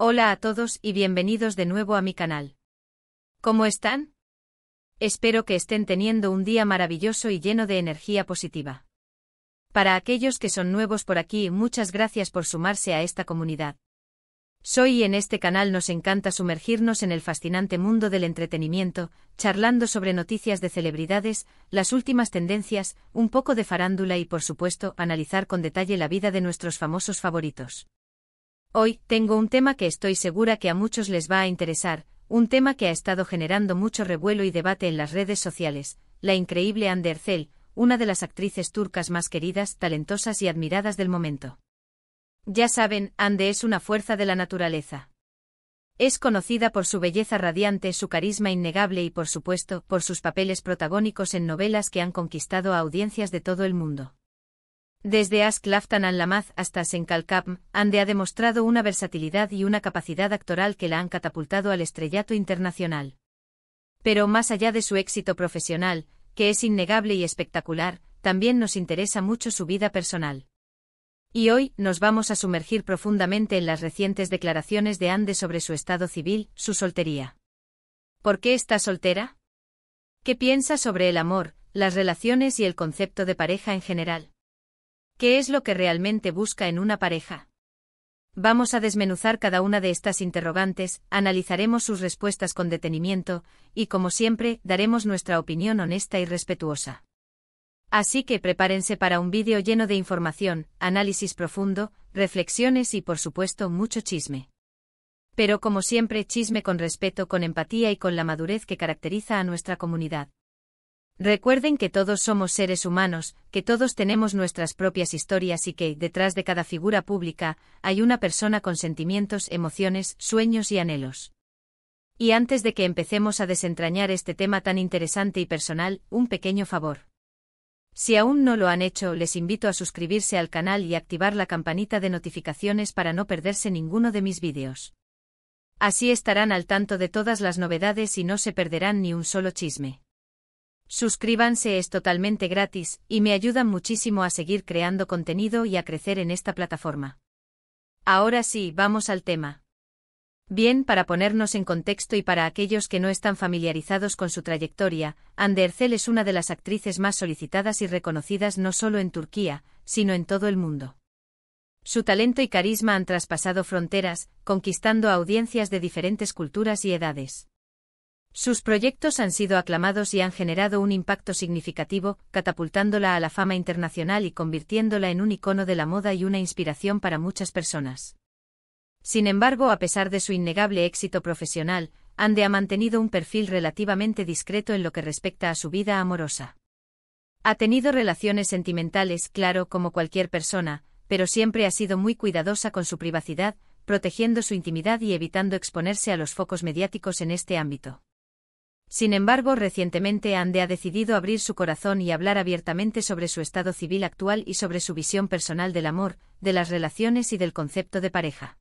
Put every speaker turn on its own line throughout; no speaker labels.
Hola a todos y bienvenidos de nuevo a mi canal. ¿Cómo están? Espero que estén teniendo un día maravilloso y lleno de energía positiva. Para aquellos que son nuevos por aquí, muchas gracias por sumarse a esta comunidad. Y en este canal nos encanta sumergirnos en el fascinante mundo del entretenimiento, charlando sobre noticias de celebridades, las últimas tendencias, un poco de farándula y por supuesto, analizar con detalle la vida de nuestros famosos favoritos. Hoy, tengo un tema que estoy segura que a muchos les va a interesar, un tema que ha estado generando mucho revuelo y debate en las redes sociales, la increíble Hande Erçel, una de las actrices turcas más queridas, talentosas y admiradas del momento. Ya saben, Hande es una fuerza de la naturaleza. Es conocida por su belleza radiante, su carisma innegable y por supuesto, por sus papeles protagónicos en novelas que han conquistado a audiencias de todo el mundo. Desde Aşk Laftan Anlamaz hasta Sen Kalkam, Hande ha demostrado una versatilidad y una capacidad actoral que la han catapultado al estrellato internacional. Pero más allá de su éxito profesional, que es innegable y espectacular, también nos interesa mucho su vida personal. Y hoy, nos vamos a sumergir profundamente en las recientes declaraciones de Hande sobre su estado civil, su soltería. ¿Por qué está soltera? ¿Qué piensa sobre el amor, las relaciones y el concepto de pareja en general? ¿Qué es lo que realmente busca en una pareja? Vamos a desmenuzar cada una de estas interrogantes, analizaremos sus respuestas con detenimiento, y como siempre, daremos nuestra opinión honesta y respetuosa. Así que prepárense para un vídeo lleno de información, análisis profundo, reflexiones y por supuesto mucho chisme. Pero como siempre, chisme con respeto, con empatía y con la madurez que caracteriza a nuestra comunidad. Recuerden que todos somos seres humanos, que todos tenemos nuestras propias historias y que, detrás de cada figura pública, hay una persona con sentimientos, emociones, sueños y anhelos. Y antes de que empecemos a desentrañar este tema tan interesante y personal, un pequeño favor. Si aún no lo han hecho, les invito a suscribirse al canal y activar la campanita de notificaciones para no perderse ninguno de mis vídeos. Así estarán al tanto de todas las novedades y no se perderán ni un solo chisme. Suscríbanse, es totalmente gratis, y me ayudan muchísimo a seguir creando contenido y a crecer en esta plataforma. Ahora sí, vamos al tema. Bien, para ponernos en contexto y para aquellos que no están familiarizados con su trayectoria, Hande Erçel es una de las actrices más solicitadas y reconocidas no solo en Turquía, sino en todo el mundo. Su talento y carisma han traspasado fronteras, conquistando a audiencias de diferentes culturas y edades. Sus proyectos han sido aclamados y han generado un impacto significativo, catapultándola a la fama internacional y convirtiéndola en un icono de la moda y una inspiración para muchas personas. Sin embargo, a pesar de su innegable éxito profesional, Hande ha mantenido un perfil relativamente discreto en lo que respecta a su vida amorosa. Ha tenido relaciones sentimentales, claro, como cualquier persona, pero siempre ha sido muy cuidadosa con su privacidad, protegiendo su intimidad y evitando exponerse a los focos mediáticos en este ámbito. Sin embargo, recientemente Hande ha decidido abrir su corazón y hablar abiertamente sobre su estado civil actual y sobre su visión personal del amor, de las relaciones y del concepto de pareja.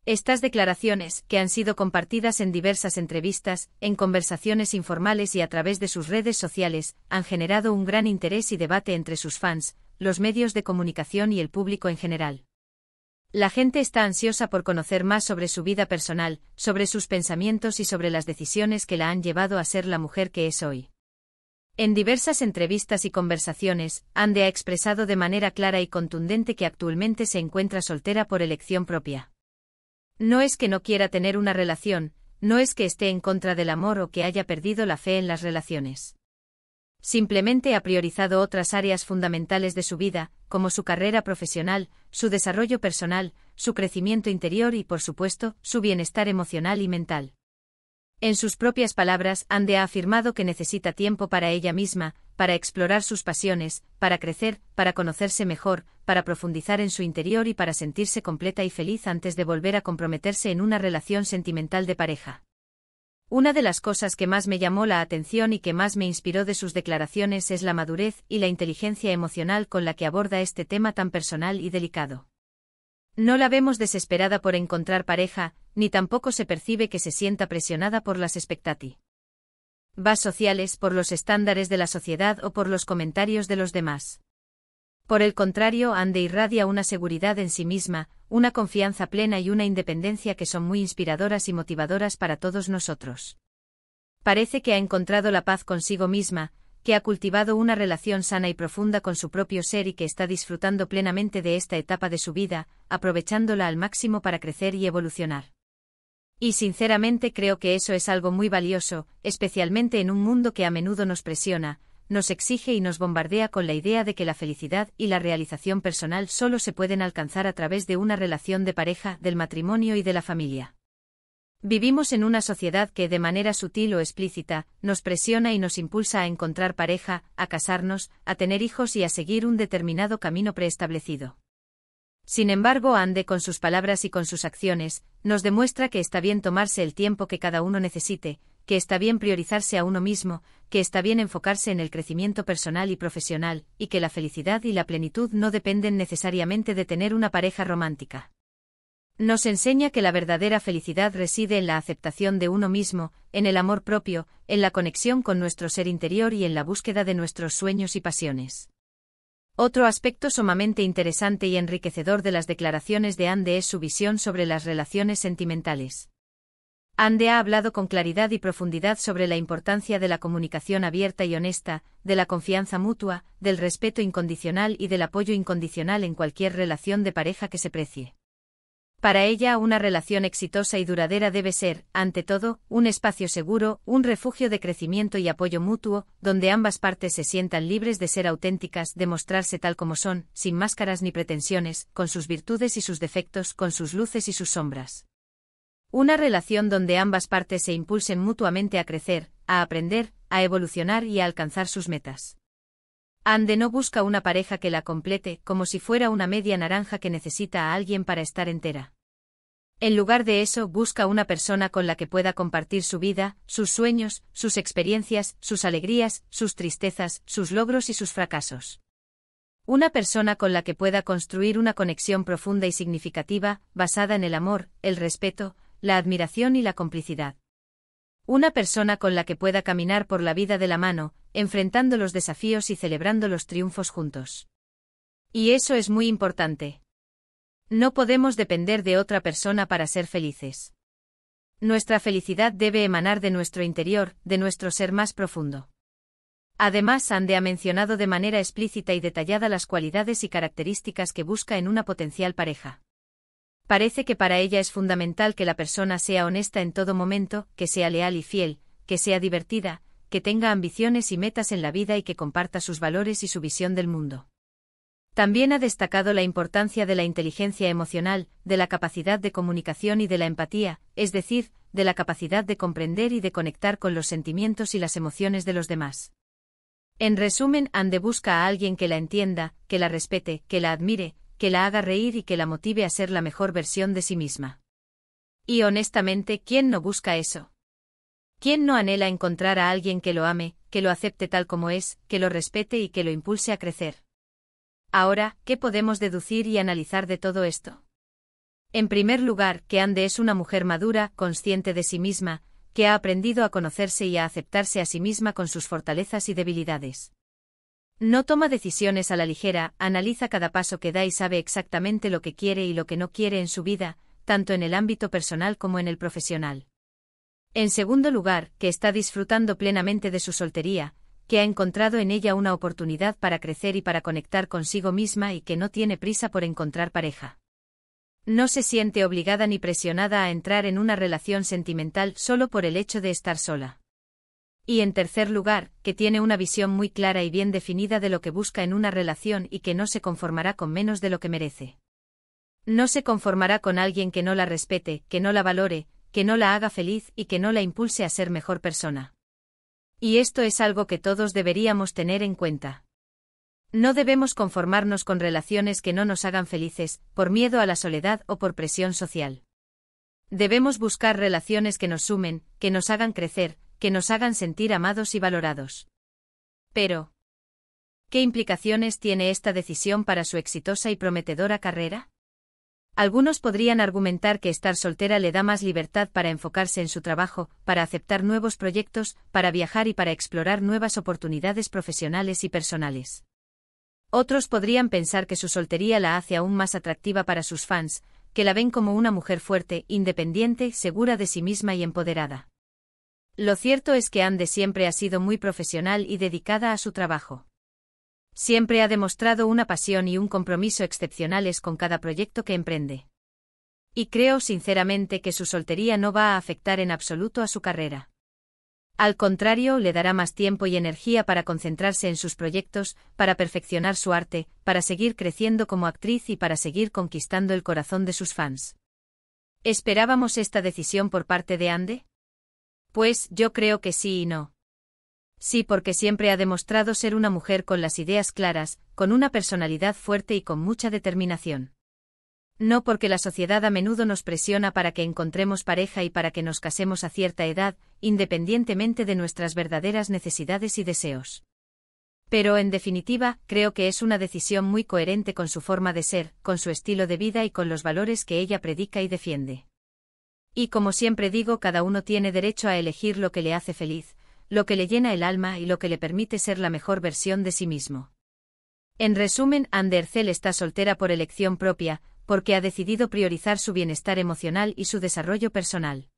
Estas declaraciones, que han sido compartidas en diversas entrevistas, en conversaciones informales y a través de sus redes sociales, han generado un gran interés y debate entre sus fans, los medios de comunicación y el público en general. La gente está ansiosa por conocer más sobre su vida personal, sobre sus pensamientos y sobre las decisiones que la han llevado a ser la mujer que es hoy. En diversas entrevistas y conversaciones, Hande ha expresado de manera clara y contundente que actualmente se encuentra soltera por elección propia. No es que no quiera tener una relación, no es que esté en contra del amor o que haya perdido la fe en las relaciones. Simplemente ha priorizado otras áreas fundamentales de su vida, como su carrera profesional, su desarrollo personal, su crecimiento interior y, por supuesto, su bienestar emocional y mental. En sus propias palabras, Hande ha afirmado que necesita tiempo para ella misma, para explorar sus pasiones, para crecer, para conocerse mejor, para profundizar en su interior y para sentirse completa y feliz antes de volver a comprometerse en una relación sentimental de pareja. Una de las cosas que más me llamó la atención y que más me inspiró de sus declaraciones es la madurez y la inteligencia emocional con la que aborda este tema tan personal y delicado. No la vemos desesperada por encontrar pareja, ni tampoco se percibe que se sienta presionada por las expectativas sociales, por los estándares de la sociedad o por los comentarios de los demás. Por el contrario, Ande irradia una seguridad en sí misma, una confianza plena y una independencia que son muy inspiradoras y motivadoras para todos nosotros. Parece que ha encontrado la paz consigo misma, que ha cultivado una relación sana y profunda con su propio ser y que está disfrutando plenamente de esta etapa de su vida, aprovechándola al máximo para crecer y evolucionar. Y sinceramente creo que eso es algo muy valioso, especialmente en un mundo que a menudo nos presiona, nos exige y nos bombardea con la idea de que la felicidad y la realización personal solo se pueden alcanzar a través de una relación de pareja, del matrimonio y de la familia. Vivimos en una sociedad que, de manera sutil o explícita, nos presiona y nos impulsa a encontrar pareja, a casarnos, a tener hijos y a seguir un determinado camino preestablecido. Sin embargo, Ande, con sus palabras y con sus acciones, nos demuestra que está bien tomarse el tiempo que cada uno necesite, que está bien priorizarse a uno mismo, que está bien enfocarse en el crecimiento personal y profesional, y que la felicidad y la plenitud no dependen necesariamente de tener una pareja romántica. Nos enseña que la verdadera felicidad reside en la aceptación de uno mismo, en el amor propio, en la conexión con nuestro ser interior y en la búsqueda de nuestros sueños y pasiones. Otro aspecto sumamente interesante y enriquecedor de las declaraciones de Ande es su visión sobre las relaciones sentimentales. Ande ha hablado con claridad y profundidad sobre la importancia de la comunicación abierta y honesta, de la confianza mutua, del respeto incondicional y del apoyo incondicional en cualquier relación de pareja que se precie. Para ella, una relación exitosa y duradera debe ser, ante todo, un espacio seguro, un refugio de crecimiento y apoyo mutuo, donde ambas partes se sientan libres de ser auténticas, de mostrarse tal como son, sin máscaras ni pretensiones, con sus virtudes y sus defectos, con sus luces y sus sombras. Una relación donde ambas partes se impulsen mutuamente a crecer, a aprender, a evolucionar y a alcanzar sus metas. Ande no busca una pareja que la complete, como si fuera una media naranja que necesita a alguien para estar entera. En lugar de eso, busca una persona con la que pueda compartir su vida, sus sueños, sus experiencias, sus alegrías, sus tristezas, sus logros y sus fracasos. Una persona con la que pueda construir una conexión profunda y significativa, basada en el amor, el respeto, la admiración y la complicidad. Una persona con la que pueda caminar por la vida de la mano, enfrentando los desafíos y celebrando los triunfos juntos. Y eso es muy importante. No podemos depender de otra persona para ser felices. Nuestra felicidad debe emanar de nuestro interior, de nuestro ser más profundo. Además, Ande ha mencionado de manera explícita y detallada las cualidades y características que busca en una potencial pareja. Parece que para ella es fundamental que la persona sea honesta en todo momento, que sea leal y fiel, que sea divertida, que tenga ambiciones y metas en la vida y que comparta sus valores y su visión del mundo. También ha destacado la importancia de la inteligencia emocional, de la capacidad de comunicación y de la empatía, es decir, de la capacidad de comprender y de conectar con los sentimientos y las emociones de los demás. En resumen, Ande busca a alguien que la entienda, que la respete, que la admire, que la haga reír y que la motive a ser la mejor versión de sí misma. Y honestamente, ¿quién no busca eso? ¿Quién no anhela encontrar a alguien que lo ame, que lo acepte tal como es, que lo respete y que lo impulse a crecer? Ahora, ¿qué podemos deducir y analizar de todo esto? En primer lugar, que Ande es una mujer madura, consciente de sí misma, que ha aprendido a conocerse y a aceptarse a sí misma con sus fortalezas y debilidades. No toma decisiones a la ligera, analiza cada paso que da y sabe exactamente lo que quiere y lo que no quiere en su vida, tanto en el ámbito personal como en el profesional. En segundo lugar, que está disfrutando plenamente de su soltería, que ha encontrado en ella una oportunidad para crecer y para conectar consigo misma y que no tiene prisa por encontrar pareja. No se siente obligada ni presionada a entrar en una relación sentimental solo por el hecho de estar sola. Y en tercer lugar, que tiene una visión muy clara y bien definida de lo que busca en una relación y que no se conformará con menos de lo que merece. No se conformará con alguien que no la respete, que no la valore, que no la haga feliz y que no la impulse a ser mejor persona. Y esto es algo que todos deberíamos tener en cuenta. No debemos conformarnos con relaciones que no nos hagan felices, por miedo a la soledad o por presión social. Debemos buscar relaciones que nos sumen, que nos hagan crecer, que nos hagan sentir amados y valorados. Pero, ¿qué implicaciones tiene esta decisión para su exitosa y prometedora carrera? Algunos podrían argumentar que estar soltera le da más libertad para enfocarse en su trabajo, para aceptar nuevos proyectos, para viajar y para explorar nuevas oportunidades profesionales y personales. Otros podrían pensar que su soltería la hace aún más atractiva para sus fans, que la ven como una mujer fuerte, independiente, segura de sí misma y empoderada. Lo cierto es que Ande siempre ha sido muy profesional y dedicada a su trabajo. Siempre ha demostrado una pasión y un compromiso excepcionales con cada proyecto que emprende. Y creo sinceramente que su soltería no va a afectar en absoluto a su carrera. Al contrario, le dará más tiempo y energía para concentrarse en sus proyectos, para perfeccionar su arte, para seguir creciendo como actriz y para seguir conquistando el corazón de sus fans. ¿Esperábamos esta decisión por parte de Ande? Pues yo creo que sí y no. Sí, porque siempre ha demostrado ser una mujer con las ideas claras, con una personalidad fuerte y con mucha determinación. No, porque la sociedad a menudo nos presiona para que encontremos pareja y para que nos casemos a cierta edad, independientemente de nuestras verdaderas necesidades y deseos. Pero en definitiva, creo que es una decisión muy coherente con su forma de ser, con su estilo de vida y con los valores que ella predica y defiende. Y como siempre digo, cada uno tiene derecho a elegir lo que le hace feliz, lo que le llena el alma y lo que le permite ser la mejor versión de sí mismo. En resumen, Ande Ercel está soltera por elección propia, porque ha decidido priorizar su bienestar emocional y su desarrollo personal.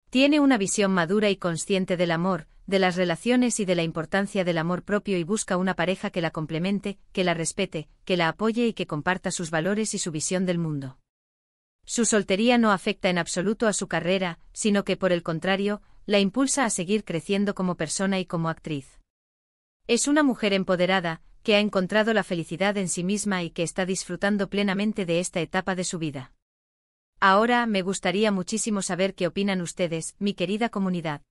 Tiene una visión madura y consciente del amor, de las relaciones y de la importancia del amor propio y busca una pareja que la complemente, que la respete, que la apoye y que comparta sus valores y su visión del mundo. Su soltería no afecta en absoluto a su carrera, sino que por el contrario, la impulsa a seguir creciendo como persona y como actriz. Es una mujer empoderada, que ha encontrado la felicidad en sí misma y que está disfrutando plenamente de esta etapa de su vida. Ahora me gustaría muchísimo saber qué opinan ustedes, mi querida comunidad.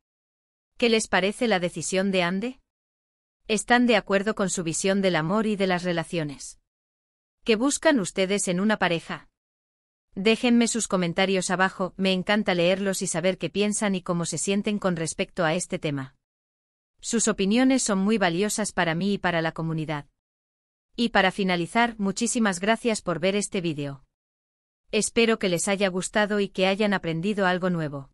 ¿Qué les parece la decisión de Ande? ¿Están de acuerdo con su visión del amor y de las relaciones? ¿Qué buscan ustedes en una pareja? Déjenme sus comentarios abajo, me encanta leerlos y saber qué piensan y cómo se sienten con respecto a este tema. Sus opiniones son muy valiosas para mí y para la comunidad. Y para finalizar, muchísimas gracias por ver este vídeo. Espero que les haya gustado y que hayan aprendido algo nuevo.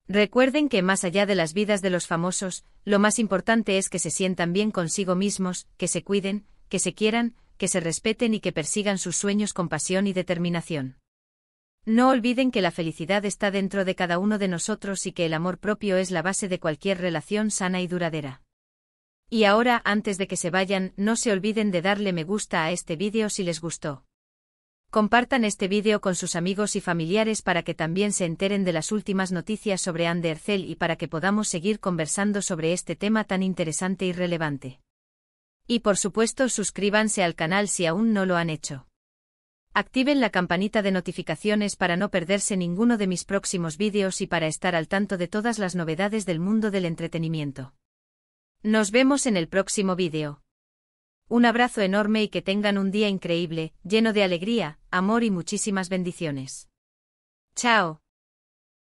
Recuerden que más allá de las vidas de los famosos, lo más importante es que se sientan bien consigo mismos, que se cuiden, que se quieran, que se respeten y que persigan sus sueños con pasión y determinación. No olviden que la felicidad está dentro de cada uno de nosotros y que el amor propio es la base de cualquier relación sana y duradera. Y ahora, antes de que se vayan, no se olviden de darle me gusta a este vídeo si les gustó. Compartan este vídeo con sus amigos y familiares para que también se enteren de las últimas noticias sobre Ande Ercel y para que podamos seguir conversando sobre este tema tan interesante y relevante. Y por supuesto, suscríbanse al canal si aún no lo han hecho. Activen la campanita de notificaciones para no perderse ninguno de mis próximos vídeos y para estar al tanto de todas las novedades del mundo del entretenimiento. Nos vemos en el próximo vídeo. Un abrazo enorme y que tengan un día increíble, lleno de alegría, amor y muchísimas bendiciones. Chao.